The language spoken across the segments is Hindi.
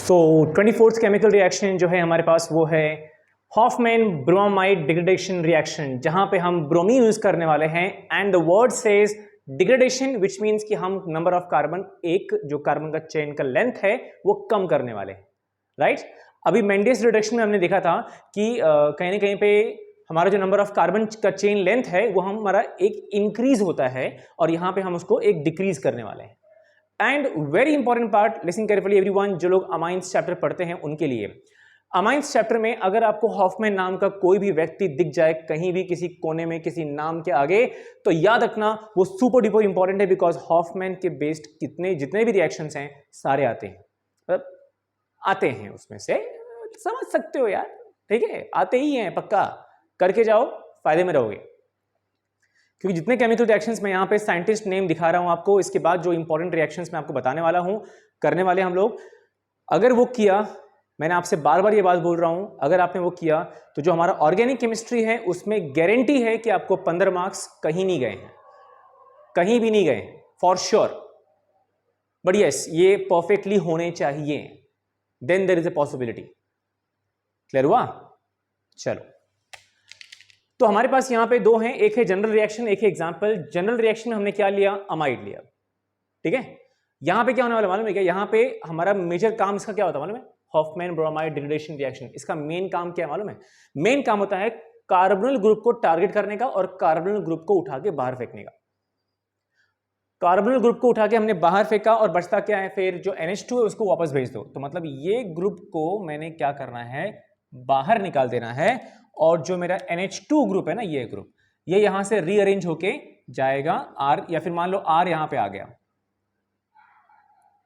तो 24th केमिकल रिएक्शन जो है हमारे पास वो है हॉफमैन ब्रोमाइड डिग्रेडेशन रिएक्शन, जहां पे हम ब्रोमीन यूज करने वाले हैं and the word says degradation which means कि हम नंबर ऑफ कार्बन, एक जो कार्बन का चेन का लेंथ है वो कम करने वाले हैं, राइट। अभी मेंडियस रिडक्शन में हमने देखा था कि कहीं ना कहीं पे हमारा जो नंबर ऑफ कार्बन का चेन लेंथ है वो हमारा एक इंक्रीज होता है और यहां पे हम उसको एक डिक्रीज करने वाले हैं। And very important part, listen carefully everyone, जो लोग अमाइंस चैप्टर पढ़ते हैं उनके लिए, अमाइंस चैप्टर में अगर आपको हॉफमैन नाम का कोई भी व्यक्ति दिख जाए कहीं भी किसी कोने में किसी नाम के आगे, तो याद रखना वो सुपर डुपर इंपॉर्टेंट है, बिकॉज हॉफमैन के बेस्ड जितने भी रिएक्शंस हैं सारे आते हैं, मतलब आते हैं उसमें से, समझ सकते हो यार, ठीक है, आते ही हैं, पक्का करके जाओ, फायदे में रहोगे। क्योंकि जितने केमिकल रिएक्शंस मैं यहाँ पे साइंटिस्ट नेम दिखा रहा हूं आपको, इसके बाद जो इंपॉर्टेंट रिएक्शंस मैं आपको बताने वाला हूं, करने वाले हम लोग, अगर वो किया, मैंने आपसे बार बार ये बात बोल रहा हूं, अगर आपने वो किया तो जो हमारा ऑर्गेनिक केमिस्ट्री है उसमें गारंटी है कि आपको 15 मार्क्स कहीं नहीं गए हैं, कहीं भी नहीं गए फॉर श्योर। बट यस, ये परफेक्टली होने चाहिए, then there is a possibility. Clear हुआ? चलो, तो हमारे पास यहां पे दो हैं, एक है जनरल रिएक्शन, एक है एग्जांपल। जनरल रिएक्शन में हमने क्या लिया? अमाइड लिया, ठीक है। यहां पे क्या होने वाला मालूम है क्या? यहां पे हमारा मेजर काम इसका क्या होता है मालूम है? हॉफमैन ब्रोमाइड डिग्रेडेशन रिएक्शन, इसका मेन काम क्या है मालूम है? मेन काम होता है कार्बोनिल ग्रुप को टारगेट करने का और कार्बोनिल ग्रुप को उठा के बाहर फेंकने का। कार्बोनिल ग्रुप को उठा के हमने बाहर फेंका और बचता क्या है? फिर जो NH2 है उसको वापस भेज दो। तो मतलब ये ग्रुप को मैंने क्या करना है? बाहर निकाल देना है, और जो मेरा NH2 ग्रुप है ना, ये ग्रुप, ये यहां से रीअरेंज होके जाएगा R, या फिर मान लो R यहां पे आ गया,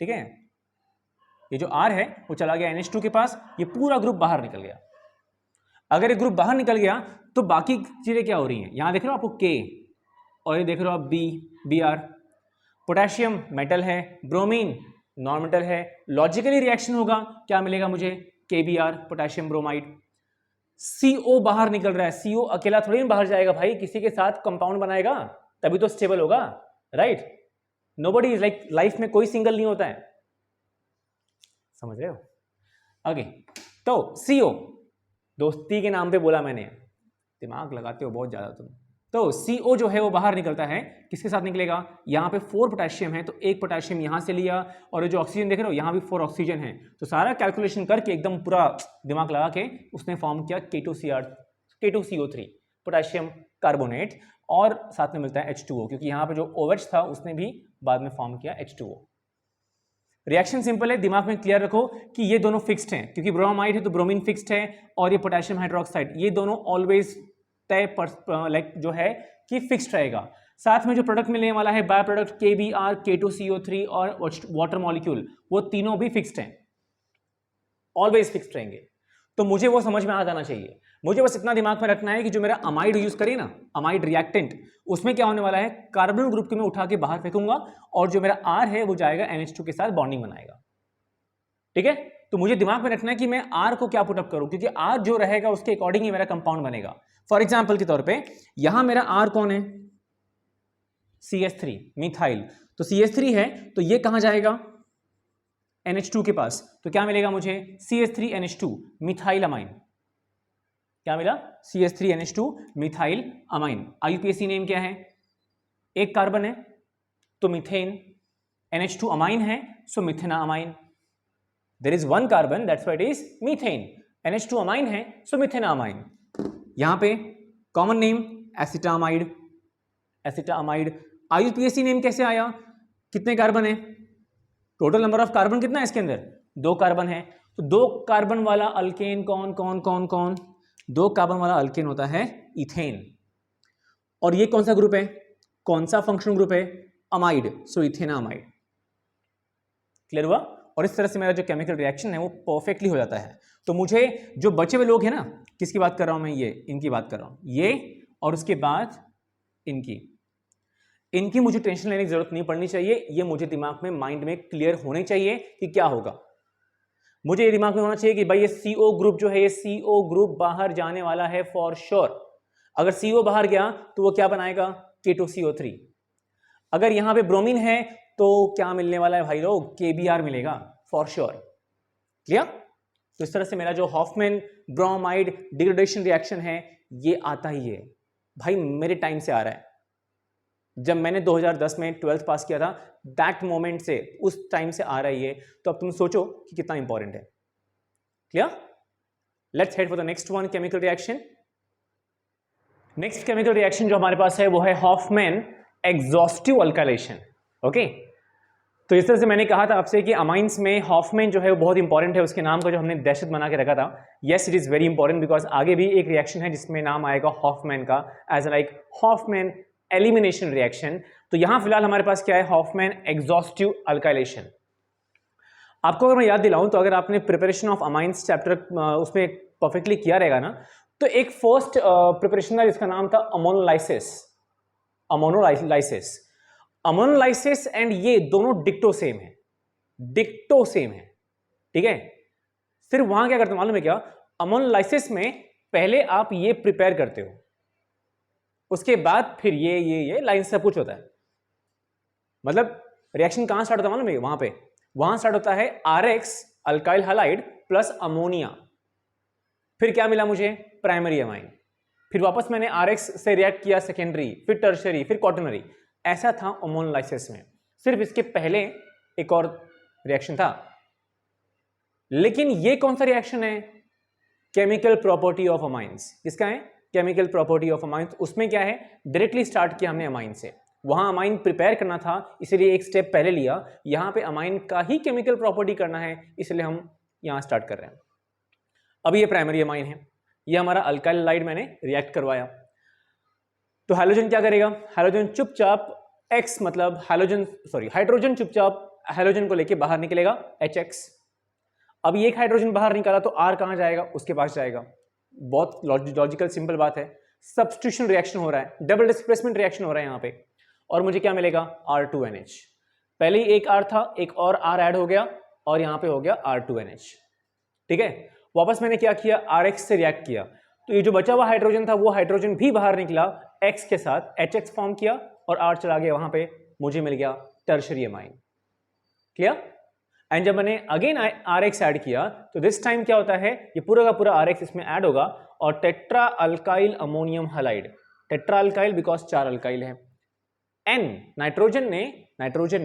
ठीक है, ये जो R है वो चला गया NH2 के पास, ये पूरा ग्रुप बाहर निकल गया। अगर ये ग्रुप बाहर निकल गया तो बाकी चीजें क्या हो रही हैं? यहां देख रहे हो आपको K, और ये देख रहे हो आप Br। पोटेशियम मेटल है, ब्रोमीन नॉन मेटल है, लॉजिकली रिएक्शन होगा, क्या मिलेगा मुझे? KBr, potassium bromide. CO बाहर निकल रहा है, CO अकेला थोड़ी ना बाहर जाएगा भाई, किसी के साथ कंपाउंड बनाएगा तभी तो स्टेबल होगा, right. Nobody is like, life में कोई सिंगल नहीं होता है, समझ रहे हो? आगे तो CO, दोस्ती के नाम पे बोला मैंने, दिमाग लगाते हो बहुत ज्यादा तुम। तो CO जो है वो बाहर निकलता है, किसके साथ निकलेगा? यहाँ पे 4 पोटेशियम है, तो एक पोटेशियम यहाँ से लिया, और जो ऑक्सीजन देख रहे हो यहाँ भी 4 ऑक्सीजन है, तो सारा कैलकुलेशन करके एकदम पूरा दिमाग लगा के उसने फॉर्म किया K2CO3, पोटेशियम कार्बोनेट, और साथ में मिलता है H2O, क्योंकि यहाँ पे जो OH था उसने भी बाद में फॉर्म किया H2O। रिएक्शन सिंपल है, दिमाग में क्लियर रखो कि ये दोनों फिक्स्ड हैं, क्योंकि ब्रोमाइड है तो ब्रोमीन फिक्स्ड है, और ये पोटेशियम हाइड्रोक्साइड, ये दोनों ऑलवेज तय लाइक जो है कि फिक्स्ड रहेगा। साथ में जो प्रोडक्ट मिलने वाला है बाय प्रोडक्ट KBr, K2CO3 और वाटर मॉलिक्यूल, वो तीनों भी फिक्स्ड हैं, ऑलवेज फिक्स्ड रहेंगे। तो मुझे वो समझ में आ जाना चाहिए, मुझे बस इतना दिमाग में रखना है कि जो मेरा अमाइड यूज करिए ना, अमाइड रिएक्टेंट, उसमें क्या होने वाला है? कार्बोनिल ग्रुप को मैं उठा के बाहर फेंकूंगा, और जो मेरा R है वो जाएगा NH2 के साथ बॉन्डिंग बनाएगा, ठीक है। तो मुझे दिमाग में रखना है कि मैं R को क्या पुटअप करूं, क्योंकि R जो रहेगा उसके अकॉर्डिंग ही मेरा कंपाउंड बनेगा। फॉर एग्जाम्पल के तौर पे यहां मेरा R कौन है? CH3, methyl. तो CH3 है तो ये कहां जाएगा? NH2 के पास, तो क्या मिलेगा मुझे? CH3NH2, methyl amine. क्या मिला? CH3NH2, methyl amine. IUPAC name क्या है? एक कार्बन है तो मिथेन, NH2 अमाइन है so methanamine. There is one carbon, that's why it is methane. NH2 amine है सो मिथेना अमाइन। यहां पे common name acetamide, acetamide. IUPAC name कैसे आया? कितने कार्बन है? टोटल नंबर ऑफ कार्बन कितना है इसके अंदर? 2 कार्बन है, तो 2 कार्बन वाला अल्केन कौन कौन कौन कौन? 2 कार्बन वाला अल्केन होता है इथेन। और ये कौन सा ग्रुप है? कौन सा फंक्शनल ग्रुप है? अमाइड, सो इथेना अमाइड। क्लियर हुआ? और इस तरह से मेरा जो केमिकल रिएक्शन है वो परफेक्टली हो जाता है। तो मुझे जो बचे हुए लोग हैं ना, किसकी बात कर रहा हूं मैं? ये, इनकी बात कर रहा हूं, ये, और उसके बाद इनकी मुझे टेंशन लेने की जरूरत नहीं पड़नी चाहिए। ये मुझे दिमाग में, माइंड में क्लियर होने चाहिए कि क्या होगा। मुझे ये दिमाग में होना चाहिए कि भाई ये CO ग्रुप जो है, ये CO ग्रुप बाहर जाने वाला है फॉर श्योर। अगर CO बाहर गया तो वो क्या बनाएगा? K2CO3। अगर यहां पे ब्रोमीन है तो क्या मिलने वाला है भाई लोग? KBr मिलेगा फॉर श्योर। क्लियर? तो इस तरह से मेरा जो हॉफमैन ब्रोमाइड डिग्रेडेशन रिएक्शन है ये आता ही है भाई, मेरे टाइम से आ रहा है। जब मैंने 2010 में 12th पास किया था, दैट मोमेंट से, उस टाइम से आ रही है। तो अब तुम सोचो कि कितना इंपॉर्टेंट है। Clear? Let's head for the next one, chemical reaction. Next chemical reaction जो हमारे पास है वो है हॉफमैन एग्जॉस्टिव अल्काइलेशन। ओके, तो इस तरह से मैंने कहा था आपसे कि अमाइंस में हॉफमैन जो है वो बहुत इंपॉर्टेंट है। उसके नाम को जो हमने दहशत बना के रखा था, yes it is very important, because आगे भी एक रिएक्शन है जिसमें नाम आएगा हॉफमैन का, as like Hofmann elimination reaction. तो यहां फिलहाल हमारे पास क्या है, हॉफमैन एग्जॉस्टिव अल्काइलेशन। आपको अगर मैं याद दिलाऊं तो अगर आपने प्रिपरेशन ऑफ अमाइंस चैप्टर उसमें परफेक्टली किया रहेगा ना, तो एक फर्स्ट प्रिपरेशन था जिसका नाम था अमोनोलाइसिस। अमोनोलाइसिस अमोनोलाइसिस एंड ये दोनों डिक्टो सेम है, डिक्टो सेम है। ठीक है, सिर्फ वहां क्या करते हो मालूम है क्या, अमोनोलाइसिस में पहले आप ये प्रिपेयर करते हो, उसके बाद फिर ये लाइन सब कुछ होता है। मतलब रिएक्शन कहां स्टार्ट होता है मालूम है, वहां स्टार्ट होता है RX alkyl halide plus ammonia, फिर क्या मिला मुझे, प्राइमरी अमाइन, फिर वापस मैंने RX से रिएक्ट किया सेकेंडरी, फिर टर्शियरी, फिर क्वाटरनरी। ऐसा था अमोनोलाइसिस में। सिर्फ इसके पहले एक और रिएक्शन था, लेकिन ये कौन सा रिएक्शन है, केमिकल प्रॉपर्टी ऑफ अमाइंस। किसका है, केमिकल प्रॉपर्टी ऑफ अमाइंस। उसमें क्या है, डायरेक्टली स्टार्ट किया हमने अमाइन से। वहां अमाइन प्रिपेयर करना था, इसलिए एक स्टेप पहले लिया। यहां पे अमाइन का ही केमिकल प्रॉपर्टी करना है, इसलिए हम यहां स्टार्ट कर रहे हैं। अब ये प्राइमरी अमाइन है, ये हमारा अल्काइल हैलाइड मैंने रिएक्ट करवाया। तो हाइड्रोजन क्या करेगा, हाइड्रोजन चुपचाप X मतलब हाइड्रोजन चुपचाप हाइड्रोजन को लेके बाहर निकलेगा HX। अब ये एक हाइड्रोजन बाहर निकाला तो R कहां जाएगा, उसके पास जाएगा। बहुत लॉजिकल सिंपल बात है। सब्स्टिट्यूशन रिएक्शन हो रहा है, डबल डिस्प्लेसमेंट रिएक्शन हो रहा है यहां पे, और मुझे क्या मिलेगा, R2NH। पहले ही एक R था, एक और R ऐड हो गया और यहां पे हो गया R2NH। ठीक है, वापस मैंने क्या किया, RX से रिएक्ट किया, तो ये जो बचा हुआ हाइड्रोजन था वो हाइड्रोजन भी बाहर निकला, X के साथ HX फॉर्म किया और R चला गया वहां पे, मुझे मिल गया टर्शियरी अमाइन। क्लियर? एंड जब मैंने अगेन RX ऐड किया तो दिस टाइम क्या होता है, ये पूरा का पूरा RX इसमें ऐड होगा और tetra alkyl ammonium halide, tetra alkyl because 4 alkyl है। N नाइट्रोजन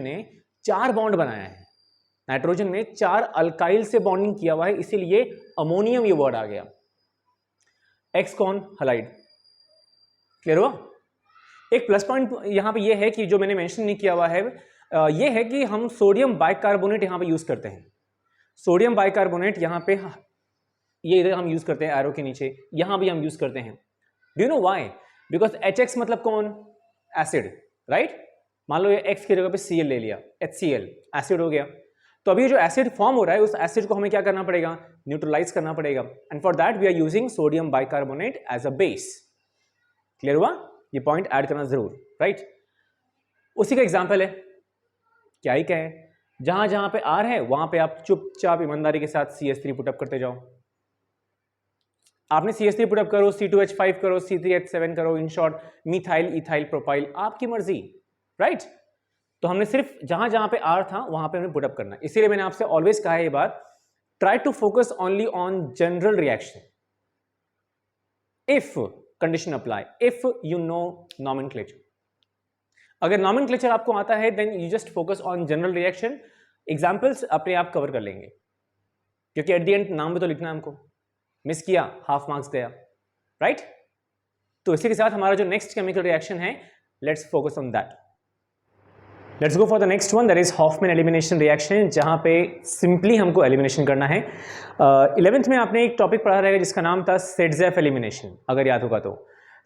ने 4 बॉन्ड बनाया है, नाइट्रोजन ने 4 अल्काइल से बॉन्डिंग किया हुआ है, इसीलिए अमोनियम ये वर्ड आ गया। X कौन, हैलाइड। क्लियर हुआ? एक प्लस पॉइंट यहां पे ये है कि जो मैंने मेंशन नहीं किया हुआ है, ये है कि हम सोडियम बाइकार्बोनेट यहां पे यूज करते हैं। सोडियम बाइकार्बोनेट यहां पे, ये इधर हम यूज करते हैं एरो के नीचे, यहां भी हम यूज करते हैं। Do you know why? Because HX मतलब कौन, एसिड, राइट। मान लो ये X की जगह पे Cl ले लिया, HCl, एसिड हो गया। तो अभी जो एसिड फॉर्म हो रहा है, उस एसिड को हमें क्या करना पड़ेगा, न्यूट्रलाइज करना पड़ेगा, and for that we are using sodium bicarbonate as a base. Clear हुआ? ये पॉइंट ऐड करना जरूर, राइट। उसी का एग्जांपल है, क्या ही कहे, जहां जहां पे R है वहां पे आप चुपचाप ईमानदारी के साथ CH3 पुटअप करते जाओ। आपने CH3 पुटअप करो, C2H5 करो, C3H7 करो, in short methyl, ethyl, propyl, आपकी मर्जी, राइट। तो हमने सिर्फ जहां जहां पे R था वहां पे हमें पुटअप करना है। इसीलिए मैंने आपसे ऑलवेज कहा है ये बात, try to focus only on general reaction if condition apply, if you know nomenclature. अगर नॉमेनक्लेचर आपको आता है then you just focus on general reaction, examples अपने आप कवर कर लेंगे, क्योंकि एट द एंड नाम भी तो लिखना है हमको। मिस किया, हाफ मार्क्स गया, राइट। तो इसी के साथ हमारा जो नेक्स्ट केमिकल रिएक्शन है, let's focus on that. Let's go for the next one, that is Hofmann elimination reaction, जहां पे सिंपली हमको एलिमिनेशन करना है। 11th में आपने एक टॉपिक पढ़ा रहेगा जिसका नाम था सेडजेफ एलिमिनेशन, अगर याद होगा तो।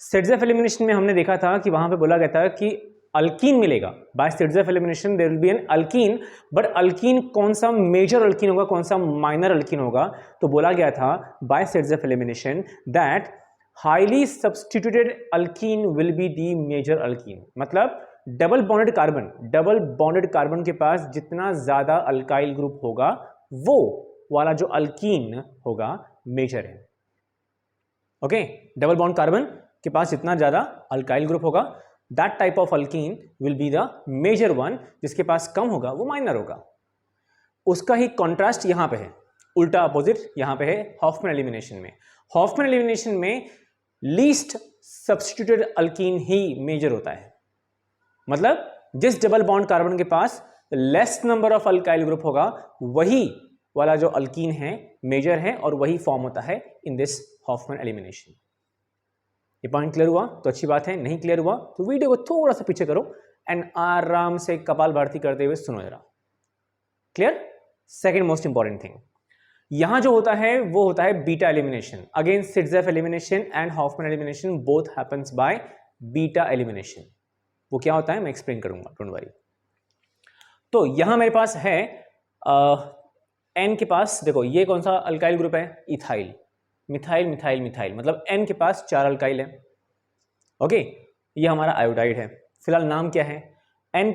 सेडजेफ एलिमिनेशन में हमने देखा था कि वहां पे बोला गया था कि अल्कीन मिलेगा by Saytzeff elimination, there will be an alkene, but alkene कौन सा मेजर अल्कीन होगा, कौन सा माइनर अल्कीन होगा। तो बोला गया था by Saytzeff elimination that highly substituted alkene will be the major alkene. मतलब डबल बॉन्डेड कार्बन के पास जितना ज्यादा अल्काइल ग्रुप होगा वो वाला जो अल्कीन होगा मेजर है। ओके, डबल बॉन्ड कार्बन के पास जितना ज्यादा अल्काइल ग्रुप होगा, that type of alkene will be the major one, जिसके पास कम होगा वो माइनर होगा। उसका ही कॉन्ट्रास्ट यहां पे है। उल्टा अपोजिट यहां पे है हॉफमैन एलिमिनेशन में। हॉफमैन एलिमिनेशन में लीस्ट सब्स्टिट्यूटेड अल्कीन ही मेजर होता है, मतलब जिस डबल बॉन्ड कार्बन के पास less number of alkyl group होगा वही वाला जो अल्कीन है मेजर है और वही फॉर्म होता है इन दिस हॉफमैन एलिमिनेशन। ये पॉइंट क्लियर हुआ तो अच्छी बात है, नहीं क्लियर हुआ तो वीडियो को थोड़ा सा पीछे करो एंड आराम से कपाल भारती करते हुए सुनो जरा। Clear? Second most important thing यहां जो होता है वो होता है beta elimination. Again Saytzeff elimination and Hofmann elimination both happens by beta elimination. वो क्या होता है मैं एक्सप्लेन करूंगा, डोंट वरी। तो यहां मेरे पास है एन के पास, देखो ये कौन सा अल्काइल ग्रुप है, इथाइल, मिथाइल मिथाइल मिथाइल, मतलब एन के पास 4 अल्काइल है। ओके, ये हमारा आयोडाइड है। फिलहाल नाम क्या है, एन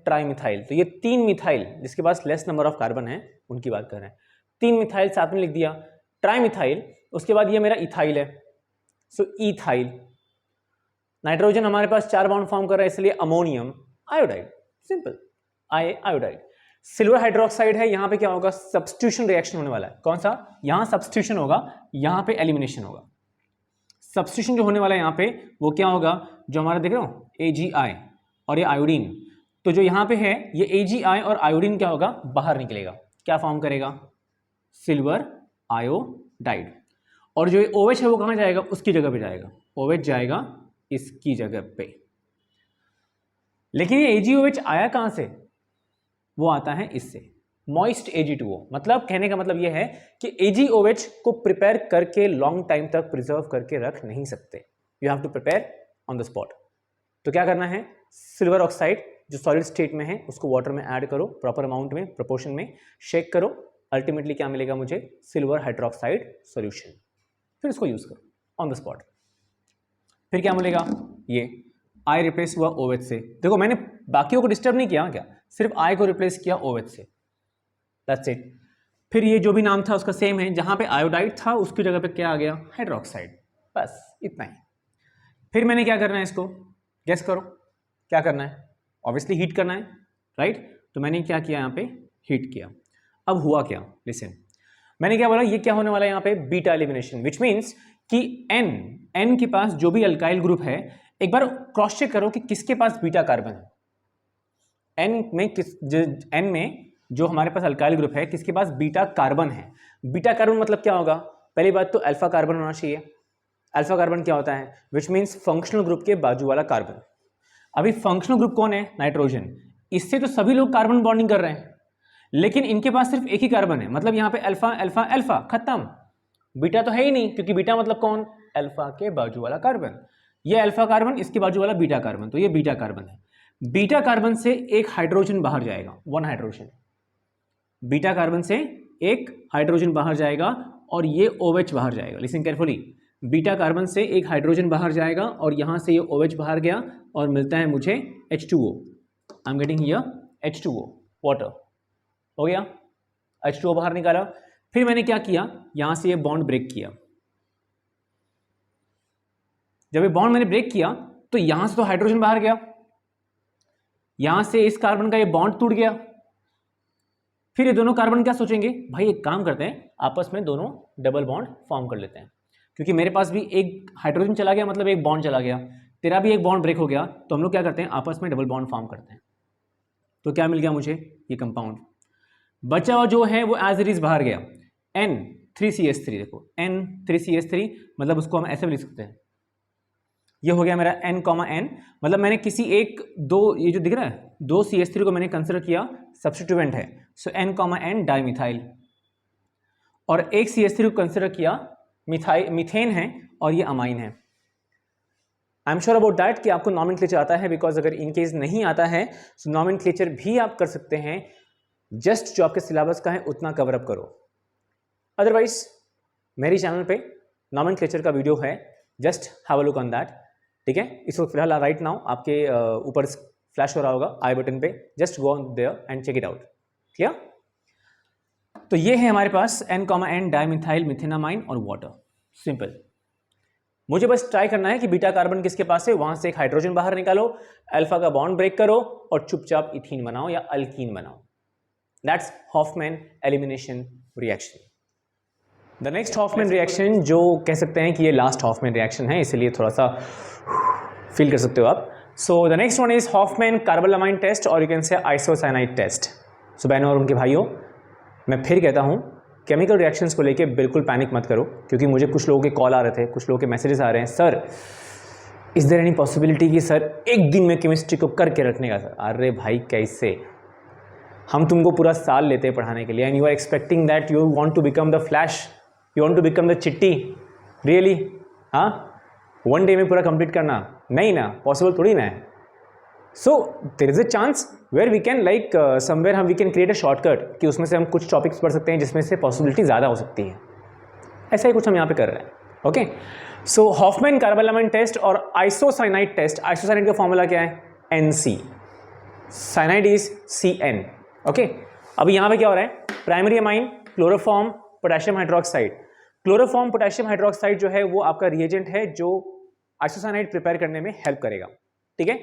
ट्राई मिथाइल। तो ये 3 मिथाइल जिसके पास लेस नंबर ऑफ कार्बन है उनकी बात कर रहे हैं। 3 मिथाइल साथ में लिख दिया, ट्राई मिथाइल। उसके बाद ये मेरा इथाइल है, सो इथाइल। नाइट्रोजन हमारे पास 4 बॉन्ड फॉर्म कर रहा है इसलिए ammonium iodide, simple iodide. Silver hydroxide है, यहां पे क्या होगा, सब्स्टिट्यूशन रिएक्शन होने वाला है। कौन सा, यहां सब्स्टिट्यूशन होगा, यहां पे एलिमिनेशन होगा। सब्स्टिट्यूशन जो होने वाला है यहां पे वो क्या होगा, जो हमारा देख रहे हो AgI और ये आयोडीन, तो जो यहां पे है ये AgI और आयोडीन क्या होगा, बाहर निकलेगा, क्या फॉर्म करेगा, सिल्वर आयोडाइड। और जो ये OH है वो कहां जाएगा, उसकी जगह पे जाएगा, OH जाएगा इसकी जगह पे। लेकिन ये AgOH आया कहां से, वो आता है इससे, मॉइस्ट Ag2O। मतलब कहने का मतलब ये है कि AgOH को प्रिपेयर करके लॉन्ग टाइम तक प्रिजर्व करके रख नहीं सकते, you have to prepare on the spot. तो क्या करना है, सिल्वर ऑक्साइड जो सॉलिड स्टेट में है उसको वाटर में ऐड करो, प्रॉपर अमाउंट में, प्रोपोर्शन में, शेक करो, अल्टीमेटली क्या मिलेगा मुझे, सिल्वर हाइड्रोक्साइड सॉल्यूशन। फिर इसको यूज करो ऑन द स्पॉट। फिर क्या मिलेगा, ये I रिप्लेस हुआ OH से। देखो मैंने बाकियों को डिस्टर्ब नहीं किया क्या, सिर्फ I को रिप्लेस किया OH से, दैट्स इट। फिर ये जो भी नाम था उसका सेम है, जहां पे आयोडाइड था उसकी जगह पे क्या आ गया, हाइड्रोक्साइड, बस इतना ही। फिर मैंने क्या करना है, इसको गेस करो क्या करना है, ऑब्वियसली हीट करना है, राइट। तो मैंने क्या किया, यहाँ पे हीट किया। अब हुआ क्या, लिसन, मैंने क्या बोला, ये क्या होने वाला है यहाँ पे, बीटा एलिमिनेशन, विच मीन्स कि एन के पास जो भी अल्काइल ग्रुप है एक बार क्रॉस चेक करो कि किसके पास बीटा कार्बन है। एन में जो हमारे पास अल्काइल ग्रुप है किसके पास बीटा कार्बन है। बीटा कार्बन मतलब क्या होगा, पहली बात तो अल्फा कार्बन होना चाहिए। अल्फा कार्बन क्या होता है, विच मीन्स फंक्शनल ग्रुप के बाजू वाला कार्बन। अभी फंक्शनल ग्रुप कौन है, नाइट्रोजन। इससे तो सभी लोग कार्बन बॉन्डिंग कर रहे हैं, लेकिन इनके पास सिर्फ एक ही कार्बन है, मतलब यहाँ पे अल्फा अल्फा अल्फा, खत्म। बीटा तो है ही नहीं, क्योंकि बीटा मतलब कौन, अल्फा के बाजू वाला कार्बन। ये अल्फा कार्बन, इसके बाजू वाला बीटा कार्बन, तो ये बीटा कार्बन है। बीटा कार्बन से एक हाइड्रोजन बाहर जाएगा, 1 हाइड्रोजन। बीटा कार्बन से एक हाइड्रोजन बाहर जाएगा और ये OH बाहर जाएगा। लिसन केयरफुली, बीटा कार्बन से एक हाइड्रोजन बाहर जाएगा और यहां से ये OH बाहर गया और मिलता है मुझे H2O। I am getting here H2O, water हो गया, H2O बाहर निकाला। फिर मैंने क्या किया, यहां से ये बॉन्ड ब्रेक किया। जब ये बॉन्ड मैंने ब्रेक किया तो यहां से तो हाइड्रोजन बाहर गया, यहां से इस कार्बन का ये बॉन्ड टूट गया। फिर ये दोनों कार्बन क्या सोचेंगे, भाई एक काम करते हैं, आपस में दोनों डबल बॉन्ड फॉर्म कर लेते हैं, क्योंकि मेरे पास भी एक हाइड्रोजन चला गया, मतलब एक बॉन्ड चला गया, तेरा भी एक बॉन्ड ब्रेक हो गया, तो हम लोग क्या करते हैं, आपस में डबल बॉन्ड फॉर्म करते हैं। तो क्या मिल गया मुझे, ये कंपाउंड। बचा हुआ जो है वो एज इट इज बाहर गया, N3CH3। देखो N3CH3, मतलब उसको हम ऐसे भी लिख सकते हैं, ये हो गया मेरा N, मतलब मैंने किसी एक दो, ये जो दिख रहा है 2 CH3 को मैंने कंसिडर किया सब्स्टिट्यूएंट है, सो N, डाइमिथाइल। और एक CH3 को कंसिडर किया मीथेन है और ये अमाइन है। I am sure about that कि आपको नॉमेनक्लेचर आता है, बिकॉज अगर इन केस नहीं आता है तो नॉमेनक्लेचर भी आप कर सकते हैं, जस्ट जो आपके सिलेबस का है उतना कवर अप करो। अदरवाइज मेरे चैनल पे नॉमेनक्लेचर का वीडियो है, just have a look on that, ठीक है। इस वक्त फिलहाल राइट नाउ आपके ऊपर फ्लैश हो रहा होगा आई बटन पे, just go on there and check it out, clear. तो ये है हमारे पास N, डाइमिथाइल मिथेनामाइन और वाटर, सिंपल। मुझे बस ट्राई करना है कि बीटा कार्बन किसके पास है, वहां से एक हाइड्रोजन बाहर निकालो, अल्फा का बॉन्ड ब्रेक करो और चुपचाप इथीन बनाओ या अल्कीन बनाओ। That's Hofmann elimination reaction. The next Hofmann reaction, जो कह सकते हैं कि ये लास्ट हॉफमैन रिएक्शन है, इसलिए थोड़ा सा फील कर सकते हो आप। So the next one is Hofmann carbylamine test और you can say isocyanide test. So बहनों और उनके भाइयों, मैं फिर कहता हूँ केमिकल रिएक्शंस को लेके बिल्कुल पैनिक मत करो, क्योंकि मुझे कुछ लोगों के कॉल आ रहे थे, कुछ लोगों के मैसेजेस आ रहे हैं, sir is there any possibility कि सर एक दिन में केमिस्ट्री को करके रखने का। सर अरे भाई कैसे, हम तुमको पूरा साल लेते हैं पढ़ाने के लिए and you are expecting that you want to become the Flash, you want to become the Chitti, really? हाँ, वन डे में पूरा कंप्लीट करना नहीं ना, पॉसिबल थोड़ी ना है। So there is a chance where we can like somewhere हम we can create a shortcut कि उसमें से हम कुछ टॉपिक्स पढ़ सकते हैं जिसमें से पॉसिबिलिटी ज़्यादा हो सकती है। ऐसा ही कुछ हम यहाँ पे कर रहे हैं। ओके, सो हॉफमैन कार्बोलामाइन टेस्ट और आइसोसाइनाइड टेस्ट। आइसोसाइनाइड का फॉर्मूला क्या है? NC, cyanide is CN। Okay, अभी यहाँ पे क्या हो रहा है? Primary amine, chloroform, potassium hydroxide. Chloroform potassium hydroxide जो है वो आपका रिएजेंट है जो आइसोसाइनाइड प्रिपेयर करने में हेल्प करेगा। ठीक है,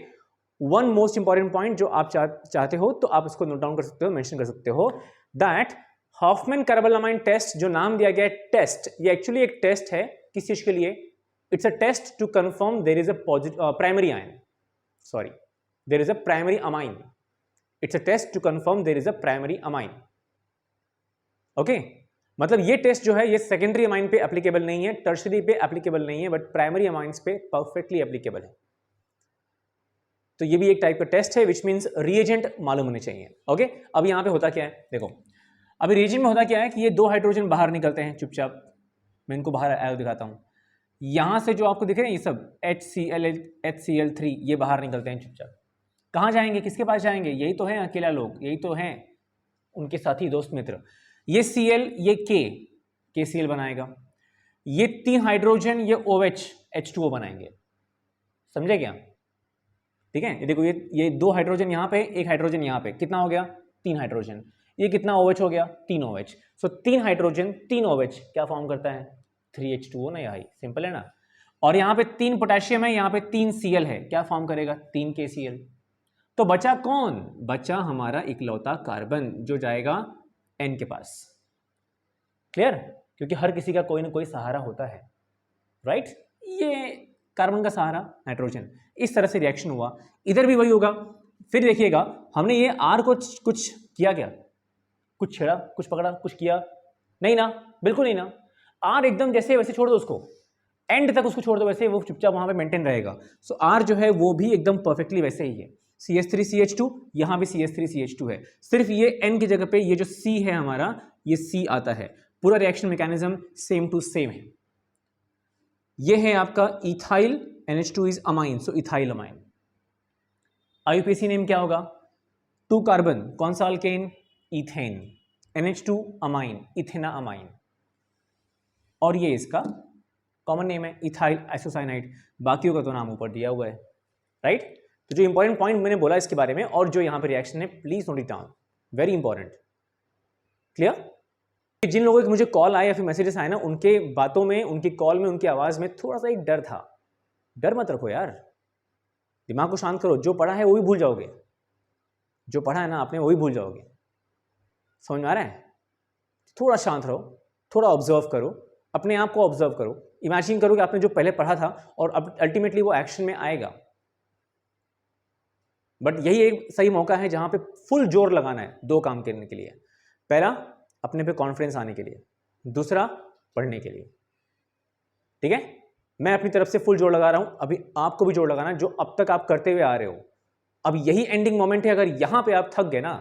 वन मोस्ट इंपॉर्टेंट पॉइंट जो आप चाहते हो तो आप उसको नोट डाउन कर सकते हो, मेंशन कर सकते हो, दैट हॉफमैन कार्बोलामाइन टेस्ट जो नाम दिया गया है टेस्ट, ये एक्चुअली एक टेस्ट है किस चीज के लिए? It's a test to confirm there is a primary ion, sorry there is a primary amine. It's a test to confirm there is a primary amine. Okay, मतलब ये टेस्ट जो है ये सेकेंडरी अमाइन पे एप्लीकेबल नहीं है, टर्शरी पे एप्लीकेबल नहीं है, बट प्राइमरी अमाइंस पे परफेक्टली एप्लीकेबल है। तो ये भी एक टाइप का टेस्ट है, विच मीन्स रिएजेंट मालूम होने चाहिए। ओके, अब यहाँ पे होता क्या है देखो, अभी रिएजेंट में होता क्या है कि ये दो हाइड्रोजन बाहर निकलते हैं चुपचाप। मैं इनको बाहर एरो दिखाता हूँ। यहाँ से जो आपको दिख रहे हैं ये सब HCl3 ये बाहर निकलते हैं चुपचाप। कहाँ जाएंगे? किसके पास जाएंगे? यही तो है अकेला लोग, यही तो हैं उनके साथी दोस्त मित्र। ये Cl, ये KCl बनाएगा, ये 3 हाइड्रोजन ये OH H2O बनाएंगे। समझे क्या? ठीक है, ये देखो ये 2 हाइड्रोजन यहाँ पे, 1 हाइड्रोजन यहाँ पे, कितना हो गया? 3 हाइड्रोजन। ये कितना OH हो गया? 3 OH। सो 3 हाइड्रोजन 3 OH क्या फॉर्म करता है? 3H2O ना यार, सिंपल है ना। और यहाँ पे 3 पोटेशियम है, यहाँ पे 3 Cl है, क्या फॉर्म करेगा? 3 KCl। तो बचा कौन? बचा हमारा इकलौता कार्बन जो जाएगा N के पास। क्लियर? क्योंकि हर किसी का कोई ना कोई सहारा होता है, राइट? ये कार्बन का सहारा नाइट्रोजन। इस तरह से रिएक्शन हुआ, इधर भी वही होगा। फिर देखिएगा हमने ये R को कुछ किया क्या? कुछ छेड़ा, कुछ पकड़ा, कुछ किया? नहीं ना, बिल्कुल नहीं ना। R एकदम जैसे वैसे छोड़ दो उसको, एंड तक उसको छोड़ दो, वैसे वो चुपचाप वहां पे मेंटेन रहेगा। सो R जो है वो भी एकदम परफेक्टली वैसे ही है। CH3CH2, यहाँ भी CH3CH2 है, सिर्फ ये N की जगह पे ये जो C है हमारा, ये C आता है। पूरा reaction mechanism same to same है। ये है आपका ethyl, NH2 is amine, so ethyl amine. IUPAC name क्या होगा? 2 कार्बन, कौन सा alkane? Ethane, NH2 amine, ethanamine. और ये इसका कॉमन नेम है इथाइल आइसोसाइनाइड। बाकियों का तो नाम ऊपर दिया हुआ है, राइट? तो जो इंपॉर्टेंट पॉइंट मैंने बोला इसके बारे में और जो यहाँ पे रिएक्शन है, please note it down, very important. Clear? जिन लोगों के मुझे कॉल आए या फिर मैसेजेस आए ना, उनके बातों में, उनकी कॉल में, उनकी आवाज में थोड़ा सा एक डर था। डर मत रखो यार, दिमाग को शांत करो। जो पढ़ा है वो भी भूल जाओगे, जो पढ़ा है ना आपने वो भी भूल जाओगे। समझ में आ रहा है? थोड़ा शांत रहो, थोड़ा ऑब्जर्व करो, अपने आप को ऑब्जर्व करो, इमेजिन करो कि आपने जो पहले पढ़ा था और अब अल्टीमेटली वो एक्शन में आएगा। बट यही एक सही मौका है जहां पे फुल जोर लगाना है 2 काम करने के लिए। पहला, अपने पे कॉन्फिडेंस आने के लिए, दूसरा पढ़ने के लिए। ठीक है, मैं अपनी तरफ से फुल जोर लगा रहा हूं, अभी आपको भी जोर लगाना है जो अब तक आप करते हुए आ रहे हो। अब यही एंडिंग मोमेंट है, अगर यहां पे आप थक गए ना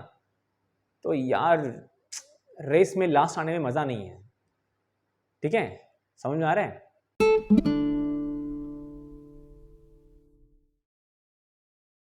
तो यार रेस में लास्ट आने में मजा नहीं है। ठीक है, समझ में आ रहा है?